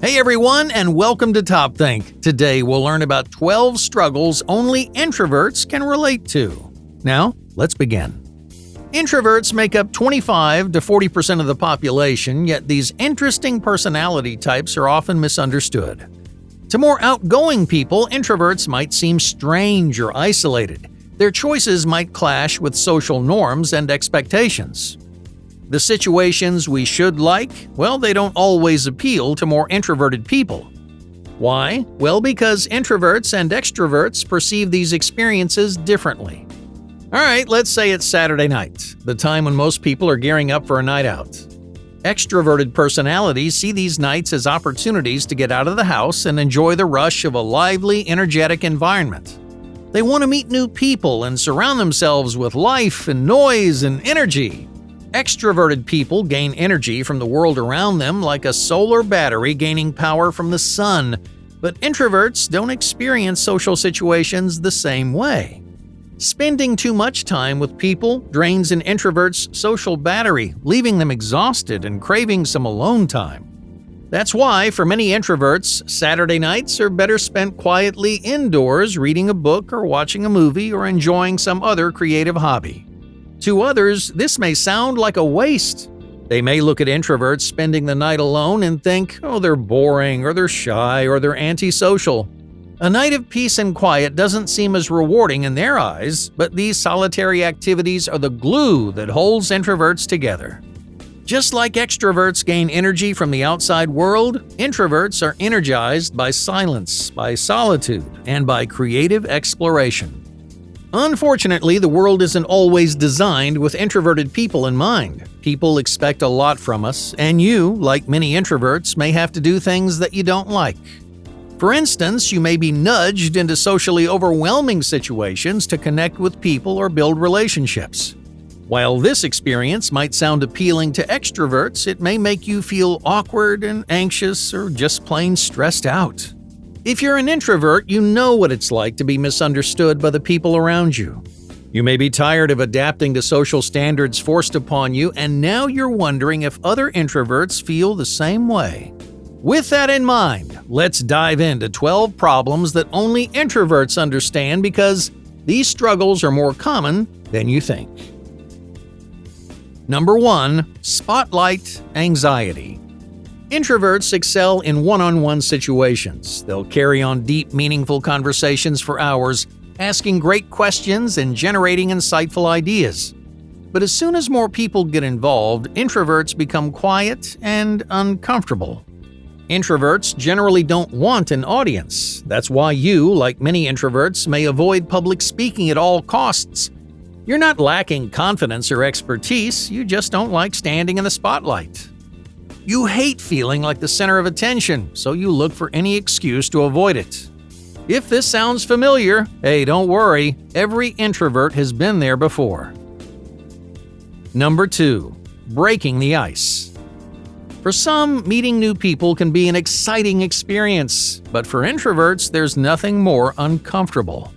Hey everyone, and welcome to Top Think. Today we'll learn about 12 struggles only introverts can relate to. Now, let's begin. Introverts make up 25 to 40% of the population, yet these interesting personality types are often misunderstood. To more outgoing people, introverts might seem strange or isolated. Their choices might clash with social norms and expectations. The situations we should like, well, they don't always appeal to more introverted people. Why? Well, because introverts and extroverts perceive these experiences differently. Alright, let's say it's Saturday night, the time when most people are gearing up for a night out. Extroverted personalities see these nights as opportunities to get out of the house and enjoy the rush of a lively, energetic environment. They want to meet new people and surround themselves with life and noise and energy. Extroverted people gain energy from the world around them like a solar battery gaining power from the sun, but introverts don't experience social situations the same way. Spending too much time with people drains an introvert's social battery, leaving them exhausted and craving some alone time. That's why, for many introverts, Saturday nights are better spent quietly indoors reading a book or watching a movie or enjoying some other creative hobby. To others, this may sound like a waste. They may look at introverts spending the night alone and think, oh, they're boring, or they're shy, or they're antisocial. A night of peace and quiet doesn't seem as rewarding in their eyes, but these solitary activities are the glue that holds introverts together. Just like extroverts gain energy from the outside world, introverts are energized by silence, by solitude, and by creative exploration. Unfortunately, the world isn't always designed with introverted people in mind. People expect a lot from us, and you, like many introverts, may have to do things that you don't like. For instance, you may be nudged into socially overwhelming situations to connect with people or build relationships. While this experience might sound appealing to extroverts, it may make you feel awkward and anxious or just plain stressed out. If you're an introvert, you know what it's like to be misunderstood by the people around you. You may be tired of adapting to social standards forced upon you, and now you're wondering if other introverts feel the same way. With that in mind, let's dive into 12 problems that only introverts understand because these struggles are more common than you think. Number 1. Spotlight anxiety. Introverts excel in one-on-one situations. They'll carry on deep, meaningful conversations for hours, asking great questions and generating insightful ideas. But as soon as more people get involved, introverts become quiet and uncomfortable. Introverts generally don't want an audience. That's why you, like many introverts, may avoid public speaking at all costs. You're not lacking confidence or expertise, you just don't like standing in the spotlight. You hate feeling like the center of attention, so you look for any excuse to avoid it. If this sounds familiar, hey, don't worry, every introvert has been there before. Number 2. Breaking the ice. For some, meeting new people can be an exciting experience, but for introverts, there's nothing more uncomfortable.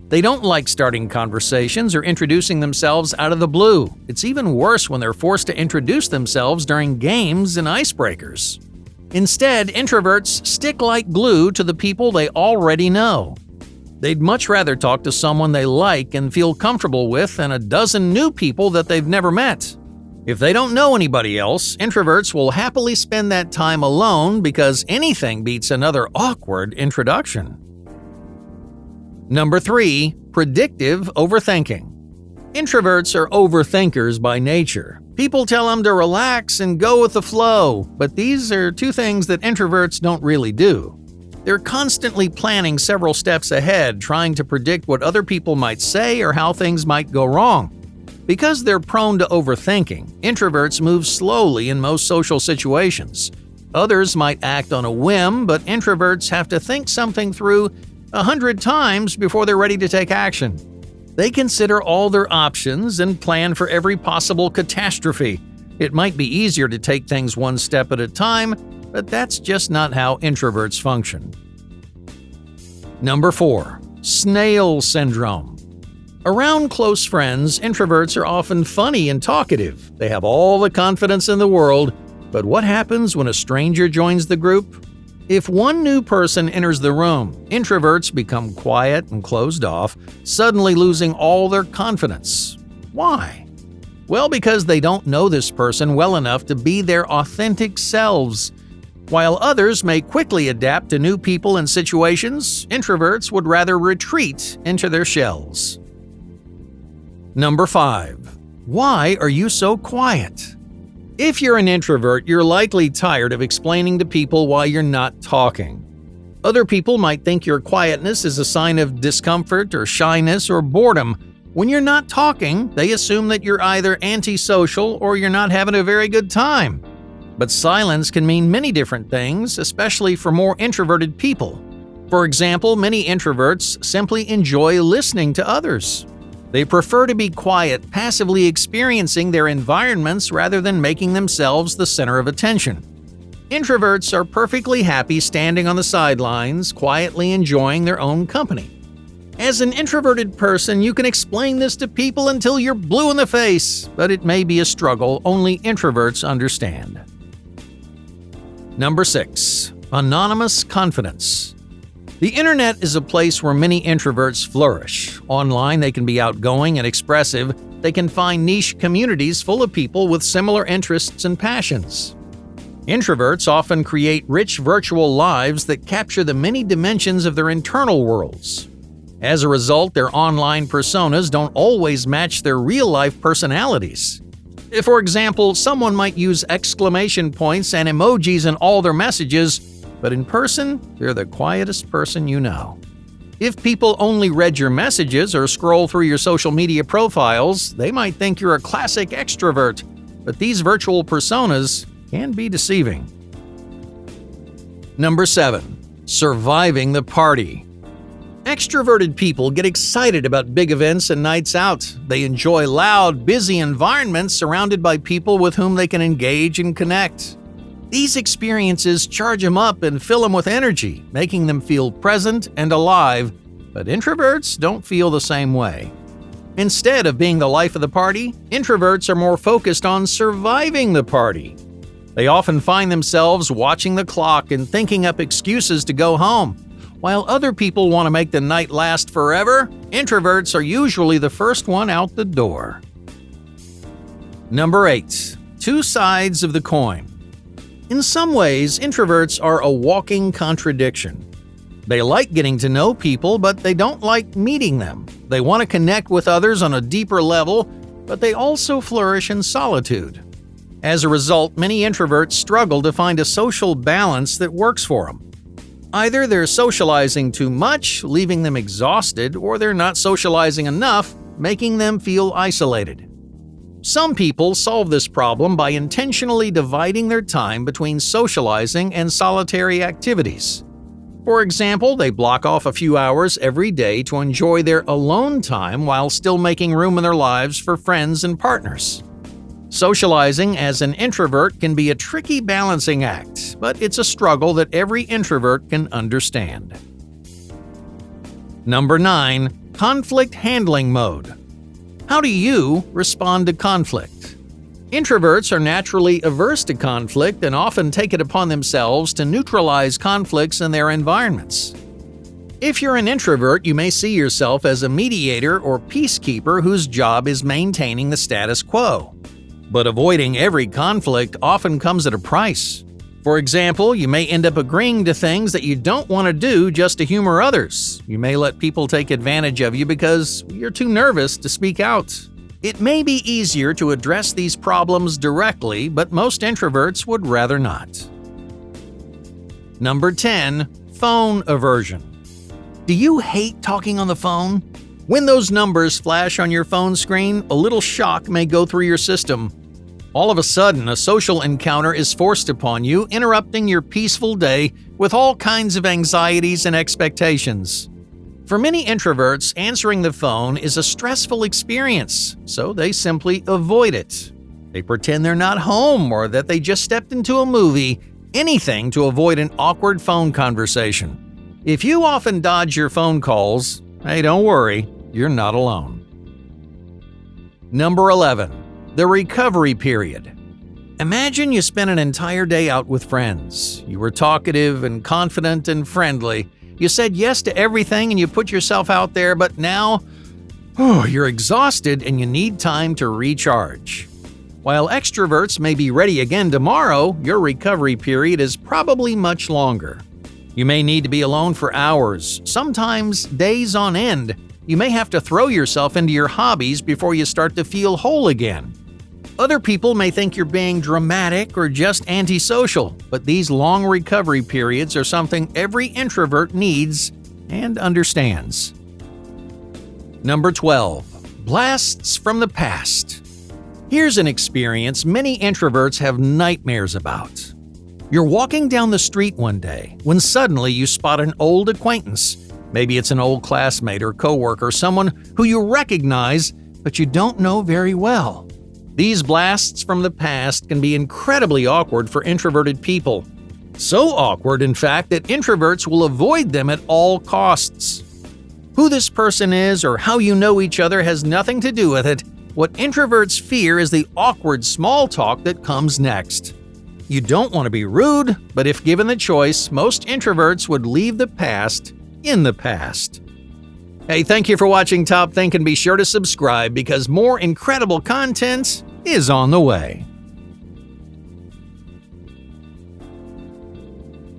They don't like starting conversations or introducing themselves out of the blue. It's even worse when they're forced to introduce themselves during games and icebreakers. Instead, introverts stick like glue to the people they already know. They'd much rather talk to someone they like and feel comfortable with than a dozen new people that they've never met. If they don't know anybody else, introverts will happily spend that time alone because anything beats another awkward introduction. Number 3. Predictive overthinking. Introverts are overthinkers by nature. People tell them to relax and go with the flow, but these are two things that introverts don't really do. They're constantly planning several steps ahead, trying to predict what other people might say or how things might go wrong. Because they're prone to overthinking, introverts move slowly in most social situations. Others might act on a whim, but introverts have to think something through 100 times before they're ready to take action. They consider all their options and plan for every possible catastrophe. It might be easier to take things one step at a time, but that's just not how introverts function. Number 4. Snail syndrome. Around close friends, introverts are often funny and talkative. They have all the confidence in the world, but what happens when a stranger joins the group? If one new person enters the room, introverts become quiet and closed off, suddenly losing all their confidence. Why? Well, because they don't know this person well enough to be their authentic selves. While others may quickly adapt to new people and situations, introverts would rather retreat into their shells. Number 5. Why are you so quiet? If you're an introvert, you're likely tired of explaining to people why you're not talking. Other people might think your quietness is a sign of discomfort or shyness or boredom. When you're not talking, they assume that you're either antisocial or you're not having a very good time. But silence can mean many different things, especially for more introverted people. For example, many introverts simply enjoy listening to others. They prefer to be quiet, passively experiencing their environments rather than making themselves the center of attention. Introverts are perfectly happy standing on the sidelines, quietly enjoying their own company. As an introverted person, you can explain this to people until you're blue in the face, but it may be a struggle only introverts understand. Number 6. Anonymous confidence. The internet is a place where many introverts flourish. Online, they can be outgoing and expressive. They can find niche communities full of people with similar interests and passions. Introverts often create rich virtual lives that capture the many dimensions of their internal worlds. As a result, their online personas don't always match their real-life personalities. For example, someone might use exclamation points and emojis in all their messages, but in person, they're the quietest person you know. If people only read your messages or scroll through your social media profiles, they might think you're a classic extrovert, but these virtual personas can be deceiving. Number 7. Surviving the party. Extroverted people get excited about big events and nights out. They enjoy loud, busy environments surrounded by people with whom they can engage and connect. These experiences charge them up and fill them with energy, making them feel present and alive, but introverts don't feel the same way. Instead of being the life of the party, introverts are more focused on surviving the party. They often find themselves watching the clock and thinking up excuses to go home. While other people want to make the night last forever, introverts are usually the first one out the door. Number 8. Two sides of the coin. In some ways, introverts are a walking contradiction. They like getting to know people, but they don't like meeting them. They want to connect with others on a deeper level, but they also flourish in solitude. As a result, many introverts struggle to find a social balance that works for them. Either they're socializing too much, leaving them exhausted, or they're not socializing enough, making them feel isolated. Some people solve this problem by intentionally dividing their time between socializing and solitary activities. For example, they block off a few hours every day to enjoy their alone time while still making room in their lives for friends and partners. Socializing as an introvert can be a tricky balancing act, but it's a struggle that every introvert can understand. Number 9. Conflict handling mode. How do you respond to conflict? Introverts are naturally averse to conflict and often take it upon themselves to neutralize conflicts in their environments. If you're an introvert, you may see yourself as a mediator or peacekeeper whose job is maintaining the status quo. But avoiding every conflict often comes at a price. For example, you may end up agreeing to things that you don't want to do just to humor others. You may let people take advantage of you because you're too nervous to speak out. It may be easier to address these problems directly, but most introverts would rather not. Number 10. Phone aversion. Do you hate talking on the phone? When those numbers flash on your phone screen, a little shock may go through your system. All of a sudden, a social encounter is forced upon you, interrupting your peaceful day with all kinds of anxieties and expectations. For many introverts, answering the phone is a stressful experience, so they simply avoid it. They pretend they're not home or that they just stepped into a movie, anything to avoid an awkward phone conversation. If you often dodge your phone calls, hey, don't worry, you're not alone. Number 11. The recovery period. Imagine you spent an entire day out with friends. You were talkative and confident and friendly. You said yes to everything and you put yourself out there, but now, you're exhausted and you need time to recharge. While extroverts may be ready again tomorrow, your recovery period is probably much longer. You may need to be alone for hours, sometimes days on end. You may have to throw yourself into your hobbies before you start to feel whole again. Other people may think you're being dramatic or just antisocial, but these long recovery periods are something every introvert needs and understands. Number 12. Blasts from the past. Here's an experience many introverts have nightmares about. You're walking down the street one day when suddenly you spot an old acquaintance. Maybe it's an old classmate or coworker, someone who you recognize but you don't know very well. These blasts from the past can be incredibly awkward for introverted people. So awkward, in fact, that introverts will avoid them at all costs. Who this person is or how you know each other has nothing to do with it. What introverts fear is the awkward small talk that comes next. You don't want to be rude, but if given the choice, most introverts would leave the past in the past. Hey, thank you for watching Top Think and be sure to subscribe because more incredible content is on the way.